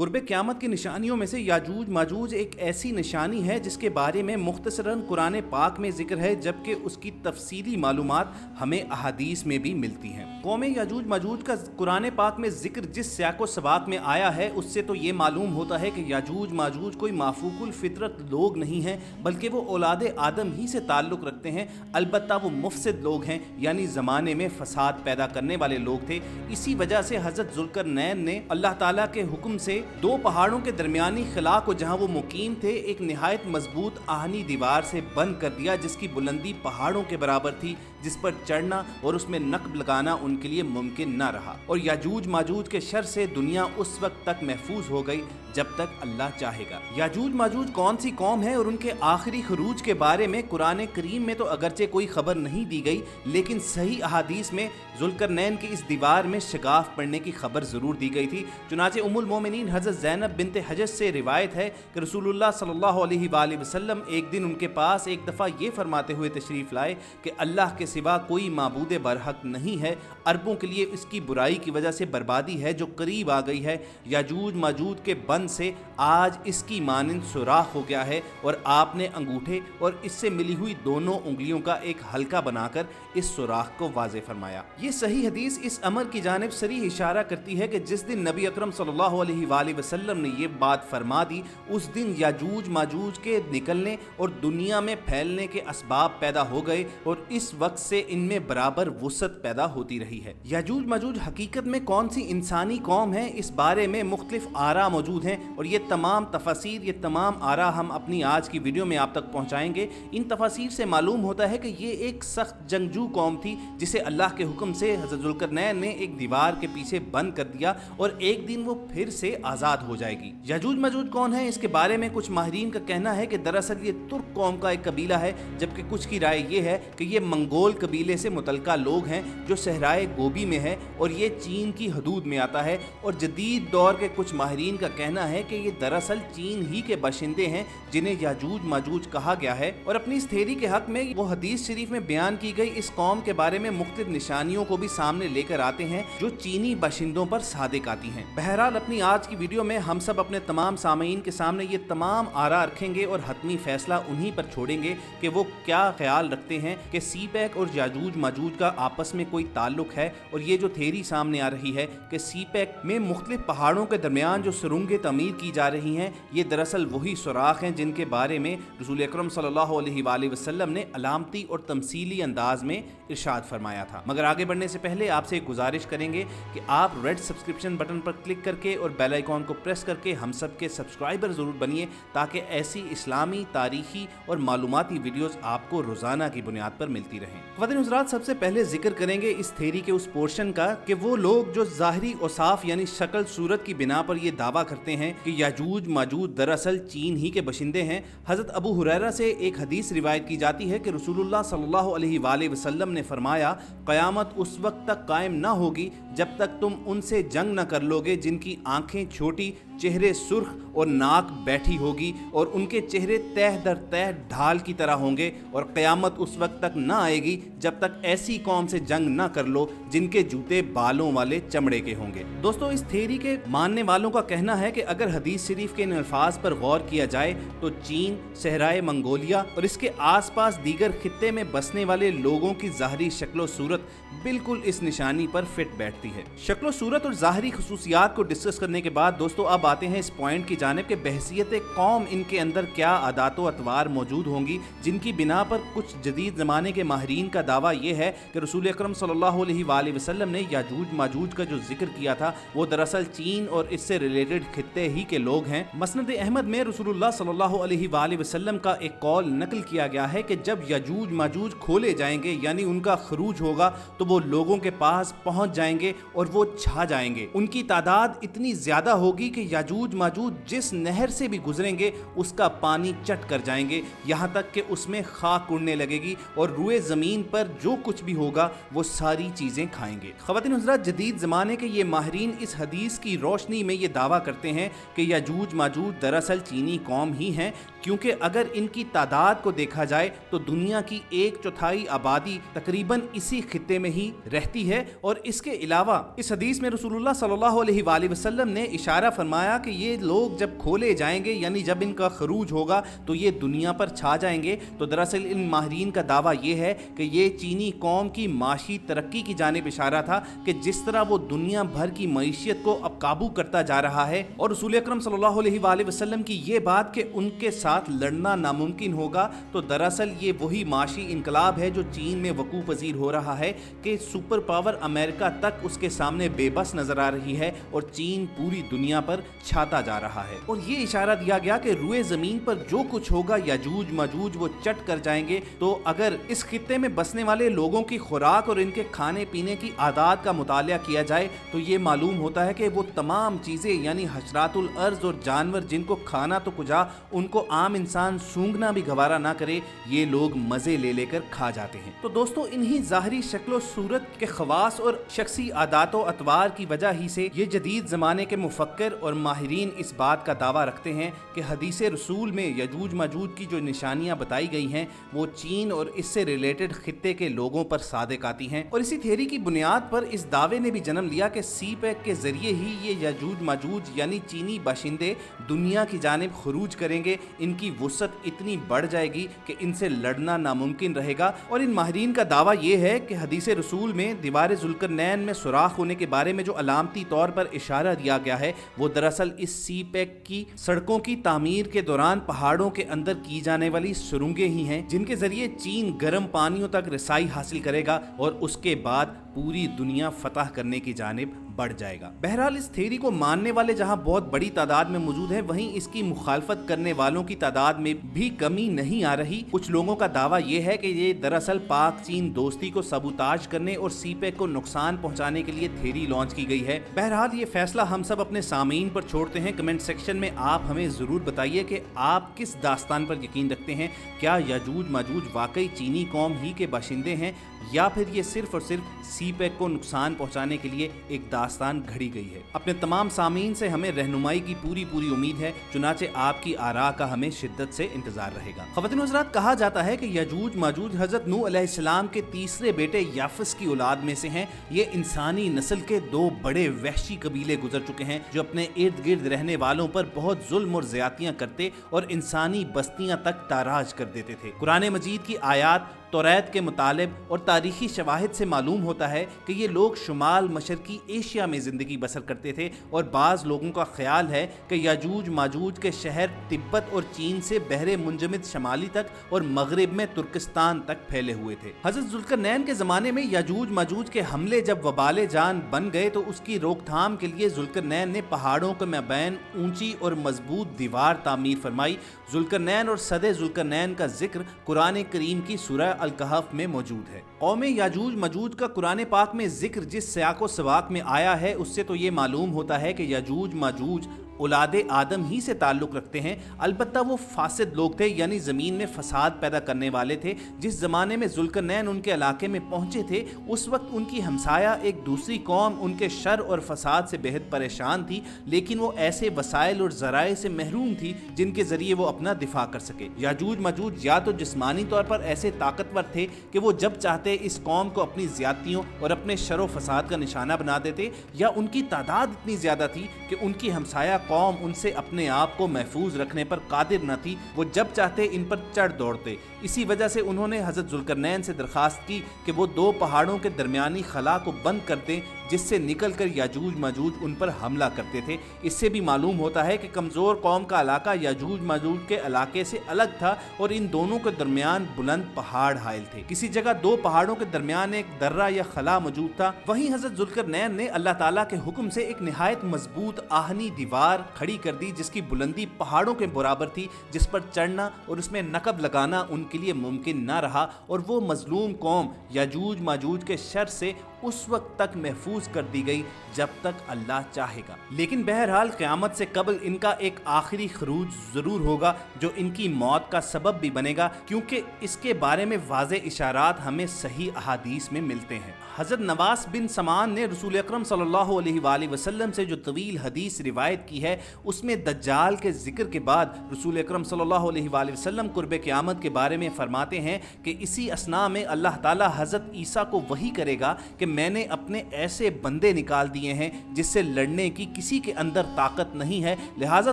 कुर्ब क़यामत की निशानियों में से याजूज माजूज एक ऐसी निशानी है जिसके बारे में मुख्तसरन कुरान पाक में जिक्र है, जबकि उसकी तफसीली मालूमात हमें अहादीस में भी मिलती हैं। कौम याजूज माजूज का कुरान पाक में जिक्र जिस सियाक़ो सबाक़ में आया है उससे तो ये मालूम होता है कि याजूज माजूज कोई माफूकुल फितरत लोग नहीं हैं, बल्कि वो औलाद आदम ही से ताल्लुक़ रखते हैं। अलबत्ता वो मुफसिद लोग हैं, यानी ज़माने में फसाद पैदा करने वाले लोग थे। इसी वजह से हज़रत ज़ुल्करनैन ने अल्लाह ताला के हुक्म से दो पहाड़ों के दरमियानी खिला को जहां वो मुकीम थे एक निहायत मजबूत आहनी दीवार से बंद कर दिया, जिसकी बुलंदी पहाड़ों के बराबर थी, जिस पर चढ़ना और उसमें नक्ब लगाना उनके लिए मुमकिन न रहा। और याजूज माजूज के शर से दुनिया उस वक्त तक महफूज हो गई जब तक अल्लाह चाहेगा। याजूज माजूज कौन सी कौम है और उनके आखिरी खरूज के बारे में कुरान करीम में तो अगरचे कोई खबर नहीं दी गई, लेकिन सही अहादीस में ज़ुल्करनैन की इस दीवार में शिगाफ पड़ने की खबर ज़रूर दी गई थी। चुनाचे उम्मुल मोमिनीन हज़रत ज़ैनब बिनते हजज से रिवायत है कि रसूलुल्लाह सल्लल्लाहु अलैहि वसल्लम एक दिन उनके पास एक दफ़ा ये फरमाते हुए तशरीफ़ लाए कि अल्लाह के सिवा कोई माबूद बरहक नहीं है, अरबों के लिए इसकी बुराई की वजह से बर्बादी है जो करीब आ गई है। याजूज माजूज के बंद से आज इसकी मानंद सुराख हो गया है और आपने अंगूठे और इससे मिली हुई दोनों उंगलियों का एक हल्का बनाकर इस सुराख को वाज़े फरमाया। ये सही हदीस इस अमर की जानिब सरी इशारा करती है कि जिस दिन नबी अकरम सल्लल्लाहु अलैहि वसल्लम ने ये बात फरमा दी, उस दिन याजूज माजूज के निकलने और दुनिया में फैलने के असबाब पैदा हो गए और इस वक्त से इनमें बराबर वुसअत पैदा होती रही है। याजूज माजूज हकीकत में कौन सी इंसानी कौम है, इस बारे में मुख्तलिफ आरा मौजूद हैं और ये तमाम तफासीर, ये तमाम आरा हम अपनी आज की वीडियो में आप तक पहुंचाएंगे। इन तफासीर से मालूम होता है कि ये एक सख्त जंगजू कौम थी जिसे अल्लाह के हुक्म से हज़रत ज़ुल्करनैन ने एक दीवार के पीछे बंद कर दिया और एक दिन वो फिर से आज़ाद हो जाएगी। याजूज माजूज कौन है, इसके बारे में कुछ माहिरीन का कहना है कि दरअसल ये तुर्क कौम का एक कबीला है, जबकि कुछ की राय ये है कि ये मंगोल कबीले से मुतल्लिका लोग हैं जो सहराए गोबी में है और ये चीन की हदूद में आता है। और जदीद दौर के कुछ माहिरीन का कहना है कि ये दरअसल चीन ही के बाशिंदे हैं जिन्हें याजूज माजूज कहा गया है। और अपनी इस थ्योरी के हक में वो हदीस शरीफ में बयान की गई इस कौम के बारे में मुख्तलिफ निशानियों को भी सामने लेकर आते हैं जो चीनी बाशिंदों पर सादिक आती हैं। बहरहाल अपनी आज की वीडियो में हम सब अपने तमाम सामीन के सामने ये तमाम आरा रखेंगे और हतमी फैसला उन्हीं पर छोड़ेंगे कि वो क्या ख्याल रखते हैं कि सी पैक और याजूज माजूज का आपस में कोई ताल्लुक है। और ये जो थ्योरी सामने आ रही है कि सी पैक में मुख्तलिफ पहाड़ों के दरमियान जो सुरंगें तमीर की जा रही हैं, ये दरअसल वही सुराख हैं जिनके बारे में रसूल अकरम सल्लल्लाहु अलैहि वसल्लम ने अलामती और तमसीली अंदाज में इरशाद फरमाया था। मगर आगे बढ़ने से पहले आपसे एक गुजारिश करेंगे कि आप रेड सब्सक्रिप्शन बटन पर क्लिक करके और बेल आइकॉन को प्रेस करके हम सब के सब्सक्राइबर ज़रूर बनिए, ताकि ऐसी इस्लामी, तारीखी और मालूमाती वीडियोस आपको रोज़ाना की बुनियाद पर मिलती रहें। ख़वातीन हज़रात, सबसे पहले जिक्र करेंगे इस थ्योरी के उस पोर्शन का कि वो लोग जो ज़ाहिरी औसाफ यानी शक्ल सूरत की बिना पर ये दावा करते हैं कि याजूज माजूज दरअसल चीन ही के बशिंदे हैं। हज़रत अबू हुरैरा से एक हदीस रिवायत की जाती है कि रसूलुल्लाह सल्लल्लाहु अलैहि वसल्लम ने फरमाया, क़यामत उस वक्त तक कायम न होगी जब तक तुम उनसे जंग न कर लोगे जिनकी आंखें छोटी, चेहरे सुर्ख और नाक बैठी होगी और उनके चेहरे तह दर तह ढाल की तरह होंगे। और क़यामत उस वक्त तक न आएगी जब तक ऐसी कौम से जंग न कर लो जिनके जूते बालों वाले चमड़े के होंगे। दोस्तों, इस थ्योरी के मानने वालों का कहना है कि अगर हदीस शरीफ के इन अल्फाज पर गौर किया जाए तो चीन, सहराए मंगोलिया और इसके आसपास दीगर खित्ते में बसने वाले लोगों की ज़ाहरी शक्लो सूरत बिल्कुल इस निशानी पर फिट बैठती है। शक्लो सूरत और ज़ाहरी खसूसियात को डिस्कस करने के बाद दोस्तों अब आते हैं इस पॉइंट की जानिब के बहसियत कौम इनके अंदर क्या आदातो अतवार मौजूद होंगी जिनकी बिना पर कुछ जदीद ज़माने के माहिरीन का दावा यह है कि रसूल अकरम सल्लल्लाहु अलैहि वसल्लम ने याजूज माजूज का जो जिक्र किया था वो दरअसल चीन और इससे रिलेटेड खित्ते ही के लोग हैं। मसनद अहमद में रसूलुल्लाह सल्लल्लाहु अलैहि वसल्लम का एक कौल नकल किया गया है कि जब याजूज माजूज खोले जाएंगे यानी उनका खरूज होगा तो वो लोगों के पास पहुंच जाएंगे और वो छा जाएंगे। उनकी तादाद इतनी ज्यादा होगी कि याजूज माजूज जिस नहर से भी गुजरेंगे उसका पानी चट कर जाएंगे, यहाँ तक कि उसमें खाक उड़ने लगेगी और रुए ज़मीन पर जो कुछ भी होगा वो सारी चीज़ें खाएंगे। ख़वातीन हज़रात, जदीद ज़माने के ये माहिरीन इस हदीस की रोशनी में ये दावा करते हैं कि याजूज माजूज दरअसल चीनी कौम ही हैं, क्योंकि अगर इनकी तादाद को देखा जाए तो दुनिया की 1/4 आबादी तकरीबन इसी खित्ते में ही ही रहती है। और इसके अलावा इस हदीस में रसूलुल्लाह सल्लल्लाहु अलैहि वआलैहि वसल्लम ने इशारा फरमाया कि ये लोग जब खोले जाएंगे, यानी जब इनका खरूज होगा तो ये दुनिया पर छा जाएंगे। तो दरअसल इन माहिरीन का दावा ये है कि ये चीनी कौम की माशी तरक्की की जानिब इशारा था कि जिस तरह वो दुनिया भर की मईशियत को अब काबू करता जा रहा है, और रसूल अकरम सल्लल्लाहु अलैहि वआलैहि वसल्लम की ये बात कि उनके साथ लड़ना नामुमकिन होगा, तो दरअसल ये वही माशी इनकलाब है जो चीन में वकूफ़ पज़ीर हो रहा है कि सुपर पावर अमेरिका तक उसके सामने बेबस नजर आ रही है और चीन पूरी दुनिया पर छाता जा रहा है। और ये इशारा दिया गया कि रुए ज़मीन पर जो कुछ होगा याजूज माजूज वो चट कर जाएंगे। तो अगर इस खित्ते में बसने वाले लोगों की खुराक और इनके खाने पीने की आदात का मुतालिया किया जाए तो ये मालूम होता है कि वो तमाम चीज़ें यानी हशरातुल अर्ज़ और जानवर जिनको खाना तो कुजा उनको आम इंसान सूंघना भी गवारा ना करे, ये लोग मज़े ले लेकर खा जाते हैं। तो दोस्तों, इन्हीं ज़ाहरी शक्ल और सूरत के खवास और शख्सी आदात व अतवार की वजह ही से ये जदीद ज़माने के मुफक्किर और माहिरीन इस बात का दावा रखते हैं कि हदीस रसूल में यजूज माजूज की जो निशानियाँ बताई गई हैं वो चीन और इससे रिलेटेड खित्ते के लोगों पर सादिक आती हैं। और इसी थ्योरी की बुनियाद पर इस दावे ने भी जन्म लिया कि सी पैक के जरिए ही ये यजूज माजूज यानी चीनी बाशिंदे दुनिया की जानिब खरूज करेंगे। इनकी वुसअत इतनी बढ़ जाएगी कि इनसे लड़ना नामुमकिन रहेगा। और इन माहिरीन का दावा ये है कि हदीस रसूल में दीवार जुल्करनैन में सुराख होने के बारे में जो अलामती तौर पर इशारा दिया गया है वो दरअसल इस सी पैक की सड़कों की तामीर के दौरान पहाड़ों के अंदर की जाने वाली सुरंगें ही हैं, जिनके जरिए चीन गर्म पानियों तक रसाई हासिल करेगा और उसके बाद पूरी दुनिया फतह करने की जानिब बढ़ जाएगा। बहरहाल इस थ्योरी को मानने वाले जहां बहुत बड़ी तादाद में मौजूद हैं, वहीं इसकी मुखालफत करने वालों की तादाद में भी कमी नहीं आ रही। कुछ लोगों का दावा यह है कि ये दरअसल पाक चीन दोस्ती को सबूताज करने और सी पैक को नुकसान पहुंचाने के लिए थ्योरी लॉन्च की गई है। बहरहाल ये फैसला हम सब अपने सामीन पर छोड़ते हैं। कमेंट सेक्शन में आप हमें जरूर बताइए कि आप किस दास्तान पर यकीन रखते हैं। क्या याजूज माजूज वाकई चीनी कौम ही के बाशिंदे हैं या फिर ये सिर्फ और सिर्फ सी पैक को नुकसान पहुंचाने के लिए एक दास्तान घड़ी गई है। अपने तमाम सामीन से हमें रहनुमाई की पूरी उम्मीद है, चुनाचे आपकी आरा का हमें शिद्दत से इंतजार रहेगा। ख़वातीन हज़रात, कहा जाता है कि यजूज माजूज हज़रत नूह अलैहिस्सलाम के तीसरे बेटे याफस की औलाद में से हैं। ये इंसानी नस्ल के दो बड़े वहशी कबीले गुजर चुके हैं जो अपने इर्द गिर्द रहने वालों पर बहुत जुल्म और ज़्यादतियाँ करते और इंसानी बस्तियाँ तक ताराज कर देते थे। कुरान मजीद की आयात तौरात के मुतालिब और तारीखी शवाहिद से मालूम होता है कि ये लोग शुमाल मशरकी एशिया में ज़िंदगी बसर करते थे और बाज़ लोगों का ख्याल है कि याजूज माजूज के शहर तिब्बत और चीन से बहरे मुंजमिद शमाली तक और मगरिब में तुर्किस्तान तक फैले हुए थे। हज़रत जुल्करनैन के ज़माने में याजूज माजूज के हमले जब वबाले जान बन गए तो उसकी रोकथाम के लिए जुल्करनैन ने पहाड़ों के मबैन ऊंची और मजबूत दीवार तामीर फरमाई। जुल्करनैन और सदे जुल्करनैन का जिक्र कुरान करीम की सूरह अल-कहफ में मौजूद है। कौम याजूज मजूज का कुरान पाक में जिक्र जिस सियाको सवाक में आया है उससे तो ये मालूम होता है कि याजूज माजूज औलादे आदम ही से ताल्लुक़ रखते हैं। अलबत्ता वो फासिद लोग थे, यानी ज़मीन में फसाद पैदा करने वाले थे। जिस ज़माने में जुल्करनैन उनके इलाके में पहुँचे थे उस वक्त उनकी हमसाया एक दूसरी कौम उनके शर और फसाद से बेहद परेशान थी, लेकिन वो ऐसे वसाइल और ज़राए से महरूम थी जिनके ज़रिए वो अपना दिफा कर सके। याजूज मजूज या तो जिस्मानी तौर पर ऐसे ताकतवर थे कि वो जब चाहते इस कौम को अपनी ज़्यादतियों और अपने शर व फसाद का निशाना बना देते, या उनकी तादाद इतनी ज़्यादा थी कि उनकी हमसाया कौम उनसे अपने आप को महफूज रखने पर कादिर न थी। वो जब चाहते इन पर चढ़ दौड़ते। इसी वजह से उन्होंने हज़रत जुल्करनैन से दरख्वास्त की कि वो दो पहाड़ों के दरमियानी खला को बंद कर दें जिससे निकल कर याजूज माजूज उन पर हमला करते थे। इससे भी मालूम होता है कि कमज़ोर कौम का इलाका याजूज माजूज के इलाके से अलग था और इन दोनों के दरमियान बुलंद पहाड़ हायल थे। किसी जगह दो पहाड़ों के दरमियान एक दर्रा या खला मौजूद था। वहीं हज़रत जुल्करनैन ने अल्लाह ताला के हुक्म से एक निहायत मजबूत आहनी दीवार खड़ी कर दी जिसकी बुलंदी पहाड़ों के बराबर थी, जिस पर चढ़ना और उसमें नकब लगाना उनके लिए मुमकिन न रहा और वो मजलूम कौम याजूज माजूज के शर से उस वक्त तक महफूज कर दी गई जब तक अल्लाह चाहेगा। लेकिन बहरहाल क़यामत से कबल इनका एक आखिरी खरूज ज़रूर होगा जो इनकी मौत का सबब भी बनेगा, क्योंकि इसके बारे में वाज़ेह इशारात हमें सही अहादीस में मिलते हैं। हज़रत नवास बिन समान ने रसूल अकरम सल्लल्लाहु अलैहि वसल्लम से जो तवील हदीस रिवायत की है, उसमें दज्जाल के ज़िक्र के बाद रसूल अकरम सल्लल्लाहु अलैहि वसल्लम कुर्ब क़यामत के बारे में फरमाते हैं कि इसी असना में अल्लाह ताला हज़रत ईसा को वही करेगा कि मैंने अपने ऐसे बंदे निकाल दिए हैं जिससे लड़ने की किसी के अंदर ताकत नहीं है, लिहाजा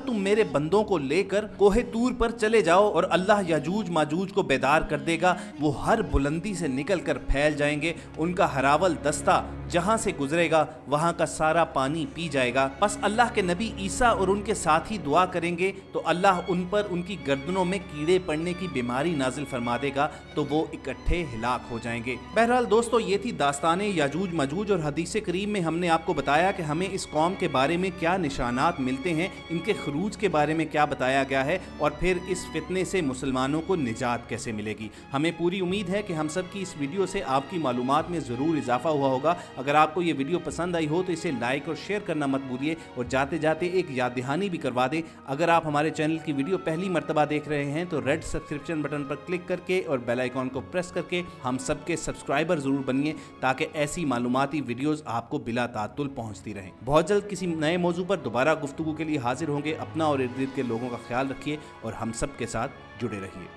तुम मेरे बंदों को लेकर कोहे तूर पर चले जाओ और अल्लाह याजूज माजूज को बेदार कर देगा। वो हर बुलंदी से निकल कर फैल जाएंगे, उनका हरावल दस्ता जहां से गुजरेगा वहां का सारा पानी पी जाएगा। बस अल्लाह के नबी ईसा और उनके साथी दुआ करेंगे तो अल्लाह उन पर उनकी गर्दनों में कीड़े पड़ने की बीमारी नाजिल फरमा देगा तो वो इकट्ठे हिलाक हो जाएंगे। बहरहाल दोस्तों, ये थी दास्ताने याजूज माजूज और हदीस करीम में हमने आपको बताया कि हमें इस कौम के बारे में क्या निशानात मिलते हैं, इनके खरूज के बारे में क्या बताया गया है और फिर इस फितने से मुसलमानों को निजात कैसे मिलेगी। हमें पूरी उम्मीद है कि हम सब की इस वीडियो से आपकी मालूमात में ज़रूर इजाफा हुआ होगा। अगर आपको ये वीडियो पसंद आई हो तो इसे लाइक और शेयर करना मत भूलिए और जाते जाते एक याद दहानी भी करवा दें। अगर आप हमारे चैनल की वीडियो पहली मर्तबा देख रहे हैं तो रेड सब्सक्रिप्शन बटन पर क्लिक करके और बेल आइकॉन को प्रेस करके हम सब के सब्सक्राइबर ज़रूर बनिए ताकि ऐसी मालूमाती वीडियोज़ आपको बिला तातुल पहुँचती रहें। बहुत जल्द किसी नए मौजू पर दोबारा गुफ्तगू के लिए हाजिर होंगे। अपना और इर्द गिर्द के लोगों का ख्याल रखिए और हम सब के साथ जुड़े रहिए।